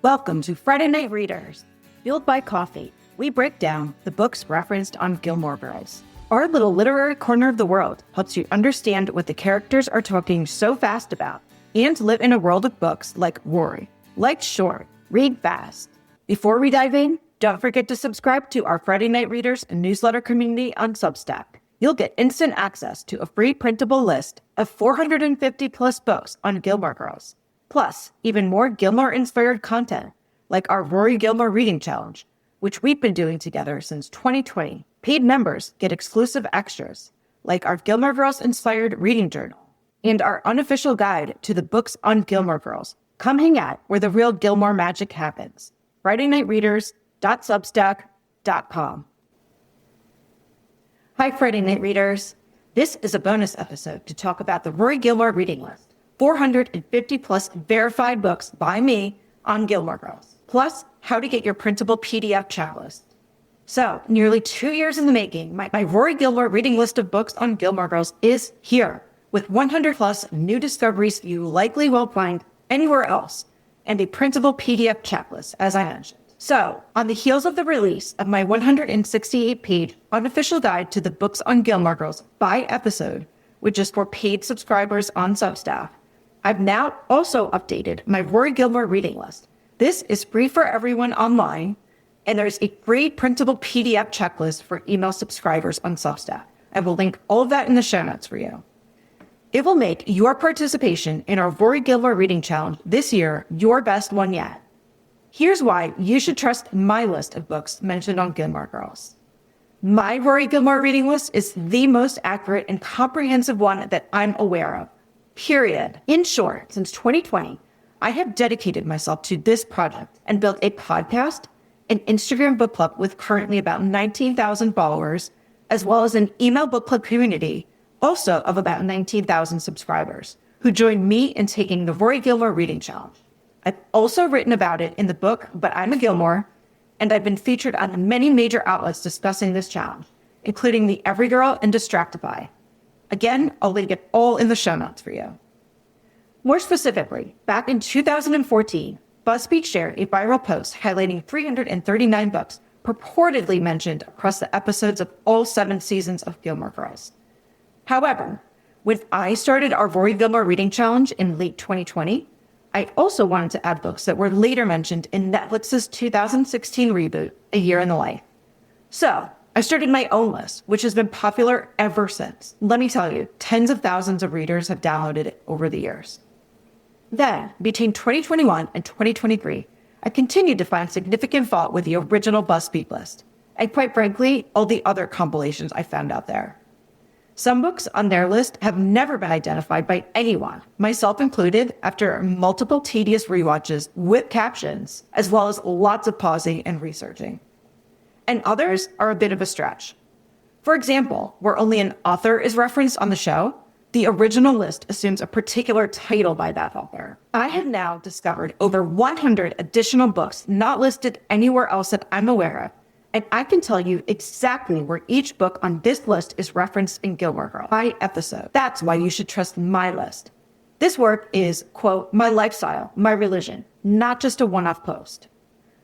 Welcome to Friday Night Readers. Fueled by coffee, we break down the books referenced on Gilmore Girls. Our little literary corner of the world helps you understand what the characters are talking so fast about and live in a world of books like Rory. Like short, read fast. Before we dive in, don't forget to subscribe to our Friday Night Readers newsletter community on Substack. You'll get instant access to a free printable list of 450 plus books on Gilmore Girls. Plus, even more Gilmore-inspired content, like our Rory Gilmore Reading Challenge, which we've been doing together since 2020. Paid members get exclusive extras, like our Gilmore Girls-inspired reading journal, and our unofficial guide to the books on Gilmore Girls. Come hang out where the real Gilmore magic happens. FridayNightReaders.substack.com. Hi, Friday Night Readers. This is a bonus episode to talk about the Rory Gilmore Reading List. 450 plus verified books by me on Gilmore Girls, plus how to get your printable PDF checklist. So, nearly 2 years in the making, my Rory Gilmore Reading List of books on Gilmore Girls is here, with 100 plus new discoveries you likely won't find anywhere else, and a printable PDF checklist, as I mentioned. So, on the heels of the release of my 168-page unofficial guide to the books on Gilmore Girls by episode, which is for paid subscribers on Substack, I've now also updated my Rory Gilmore Reading List. This is free for everyone online, and there's a free printable PDF checklist for email subscribers on Substack. I will link all of that in the show notes for you. It will make your participation in our Rory Gilmore Reading Challenge this year your best one yet. Here's why you should trust my list of books mentioned on Gilmore Girls. My Rory Gilmore Reading List is the most accurate and comprehensive one that I'm aware of. Period. In short, since 2020, I have dedicated myself to this project and built a podcast, an Instagram book club with currently about 19,000 followers, as well as an email book club community, also of about 19,000 subscribers, who joined me in taking the Rory Gilmore Reading Challenge. I've also written about it in the book, But I'm a Gilmore, and I've been featured on many major outlets discussing this challenge, including the Every Girl and Distractify. Again, I'll link it all in the show notes for you. More specifically, back in 2014, BuzzFeed shared a viral post highlighting 339 books purportedly mentioned across the episodes of all 7 seasons of Gilmore Girls. However, when I started our Rory Gilmore Reading Challenge in late 2020, I also wanted to add books that were later mentioned in Netflix's 2016 reboot, A Year in the Life. So, I started my own list, which has been popular ever since. Let me tell you, tens of thousands of readers have downloaded it over the years. Then, between 2021 and 2023, I continued to find significant fault with the original BuzzFeed list, and quite frankly, all the other compilations I found out there. Some books on their list have never been identified by anyone, myself included, after multiple tedious rewatches with captions, as well as lots of pausing and researching. And others are a bit of a stretch. For example, where only an author is referenced on the show, the original list assumes a particular title by that author. I have now discovered over 100 additional books not listed anywhere else that I'm aware of, and I can tell you exactly where each book on this list is referenced in Gilmore Girls by episode. That's why you should trust my list. This work is, quote, my lifestyle, my religion, not just a one-off post.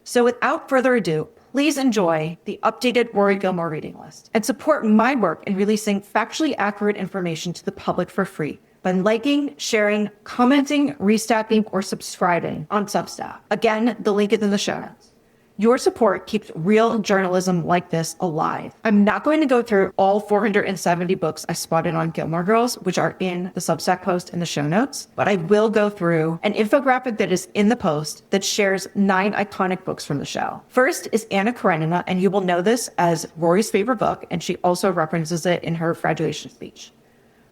So without further ado, please enjoy the updated Rory Gilmore Reading List and support my work in releasing factually accurate information to the public for free by liking, sharing, commenting, restacking, or subscribing on Substack. Again, the link is in the show notes. Your support keeps real journalism like this alive. I'm not going to go through all 470 books I spotted on Gilmore Girls, which are in the Substack post in the show notes, but I will go through an infographic that is in the post that shares 9 iconic books from the show. First is Anna Karenina, and you will know this as Rory's favorite book, and she also references it in her graduation speech.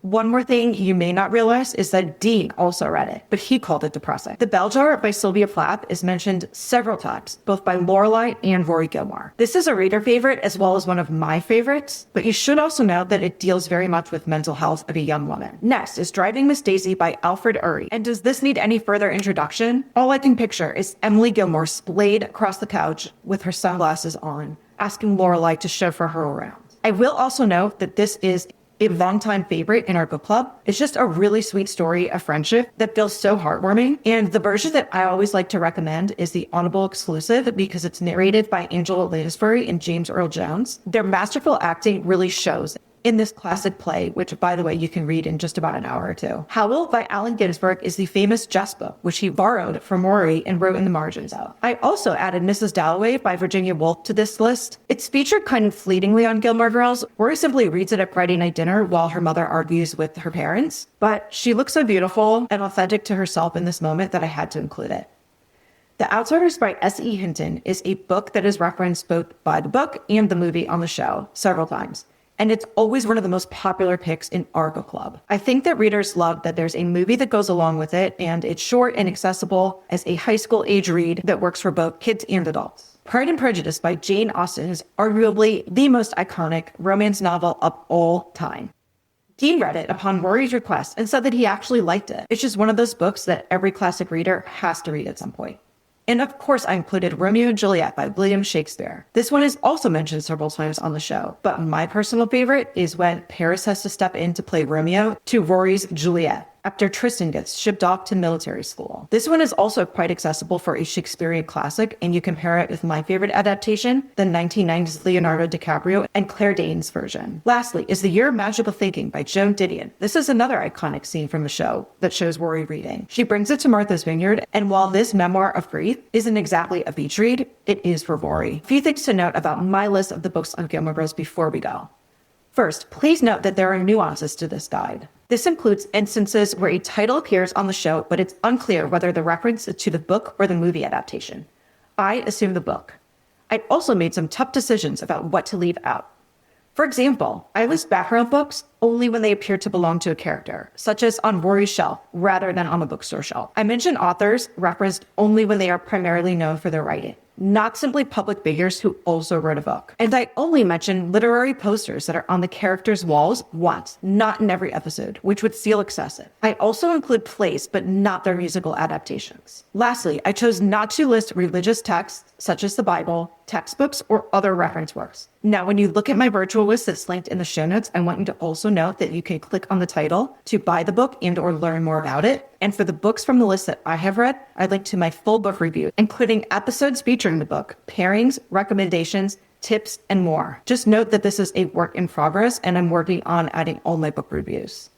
One more thing you may not realize is that Dean also read it, but he called it depressing. The Bell Jar by Sylvia Plath is mentioned several times, both by Lorelai and Rory Gilmore. This is a reader favorite as well as one of my favorites, but you should also know that it deals very much with mental health of a young woman. Next is Driving Miss Daisy by Alfred Urry. And does this need any further introduction? All I can picture is Emily Gilmore splayed across the couch with her sunglasses on, asking Lorelai to chauffeur her around. I will also note that this is a longtime favorite in our book club. It's just a really sweet story of friendship that feels so heartwarming. And the version that I always like to recommend is the Audible exclusive because it's narrated by Angela Lansbury and James Earl Jones. Their masterful acting really shows in this classic play, which, by the way, you can read in just about an hour or two. Howl by Allen Ginsberg is the famous Jess book, which he borrowed from Rory and wrote in the margins of. I also added Mrs. Dalloway by Virginia Woolf to this list. It's featured kind of fleetingly on Gilmore Girls. Rory simply reads it at Friday night dinner while her mother argues with her parents. But she looks so beautiful and authentic to herself in this moment that I had to include it. The Outsiders by S.E. Hinton is a book that is referenced both by the book and the movie on the show several times. And it's always one of the most popular picks in our book club. I think that readers love that there's a movie that goes along with it, and it's short and accessible as a high school age read that works for both kids and adults. Pride and Prejudice by Jane Austen is arguably the most iconic romance novel of all time. Dean read it upon Rory's request and said that he actually liked it. It's just one of those books that every classic reader has to read at some point. And of course, I included Romeo and Juliet by William Shakespeare. This one is also mentioned several times on the show, but my personal favorite is when Paris has to step in to play Romeo to Rory's Juliet after Tristan gets shipped off to military school. This one is also quite accessible for a Shakespearean classic, and you can pair it with my favorite adaptation, the 1990s Leonardo DiCaprio and Claire Danes version. Lastly is The Year of Magical Thinking by Joan Didion. This is another iconic scene from the show that shows Rory reading. She brings it to Martha's Vineyard, and while this memoir of grief isn't exactly a beach read, it is for Rory. A few things to note about my list of the books on Gilmore Girls before we go. First, please note that there are nuances to this guide. This includes instances where a title appears on the show, but it's unclear whether the reference is to the book or the movie adaptation. I assume the book. I also made some tough decisions about what to leave out. For example, I list background books only when they appear to belong to a character, such as on Rory's shelf rather than on a bookstore shelf. I mention authors referenced only when they are primarily known for their writing, not simply public figures who also wrote a book. And I only mention literary posters that are on the characters' walls once, not in every episode, which would feel excessive. I also include plays, but not their musical adaptations. Lastly, I chose not to list religious texts, such as the Bible, textbooks, or other reference works. Now, when you look at my virtual list that's linked in the show notes, I want you to also note that you can click on the title to buy the book and or learn more about it. And for the books from the list that I have read, I link to my full book review, including episodes featuring the book, pairings, recommendations, tips, and more. Just note that this is a work in progress, and I'm working on adding all my book reviews.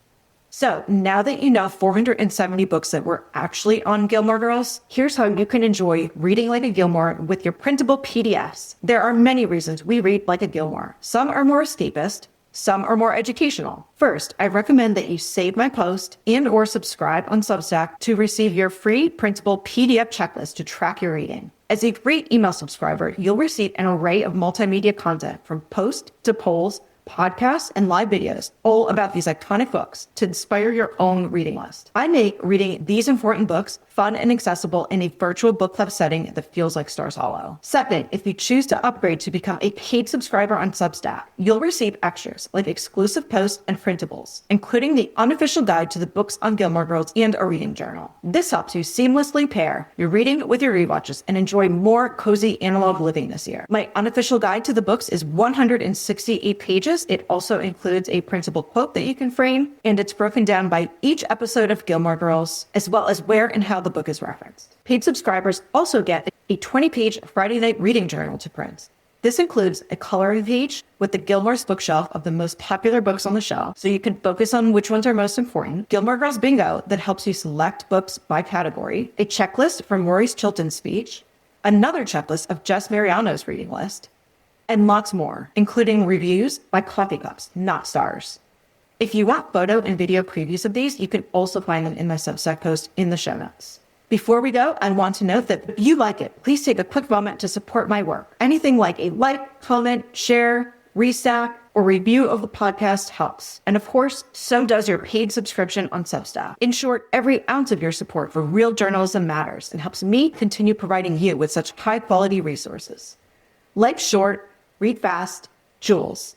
So now that you know 470 books that were actually on Gilmore Girls, here's how you can enjoy reading like a Gilmore with your printable PDFs. There are many reasons we read like a Gilmore. Some are more escapist, some are more educational. First, I recommend that you save my post and or subscribe on Substack to receive your free printable PDF checklist to track your reading. As a free email subscriber, you'll receive an array of multimedia content from post to polls, podcasts, and live videos, all about these iconic books to inspire your own reading list. I make reading these important books fun and accessible in a virtual book club setting that feels like Stars Hollow. Second, if you choose to upgrade to become a paid subscriber on Substack, you'll receive extras like exclusive posts and printables, including the unofficial guide to the books on Gilmore Girls and a reading journal. This helps you seamlessly pair your reading with your rewatches and enjoy more cozy analog living this year. My unofficial guide to the books is 168 pages. It also includes a printable quote that you can frame, and it's broken down by each episode of Gilmore Girls, as well as where and how the book is referenced. Paid subscribers also get a 20-page Friday night reading journal to print. This includes a coloring page with the Gilmore's bookshelf of the most popular books on the shelf, so you can focus on which ones are most important, Gilmore Girls Bingo that helps you select books by category, a checklist from Rory's Chilton speech, another checklist of Jess Mariano's reading list, and lots more, including reviews by coffee cups, not stars. If you want photo and video previews of these, you can also find them in my Substack post in the show notes. Before we go, I want to note that if you like it, please take a quick moment to support my work. Anything like a like, comment, share, restack, or review of the podcast helps. And of course, so does your paid subscription on Substack. In short, every ounce of your support for real journalism matters and helps me continue providing you with such high-quality resources. Life's short, read fast, Jules.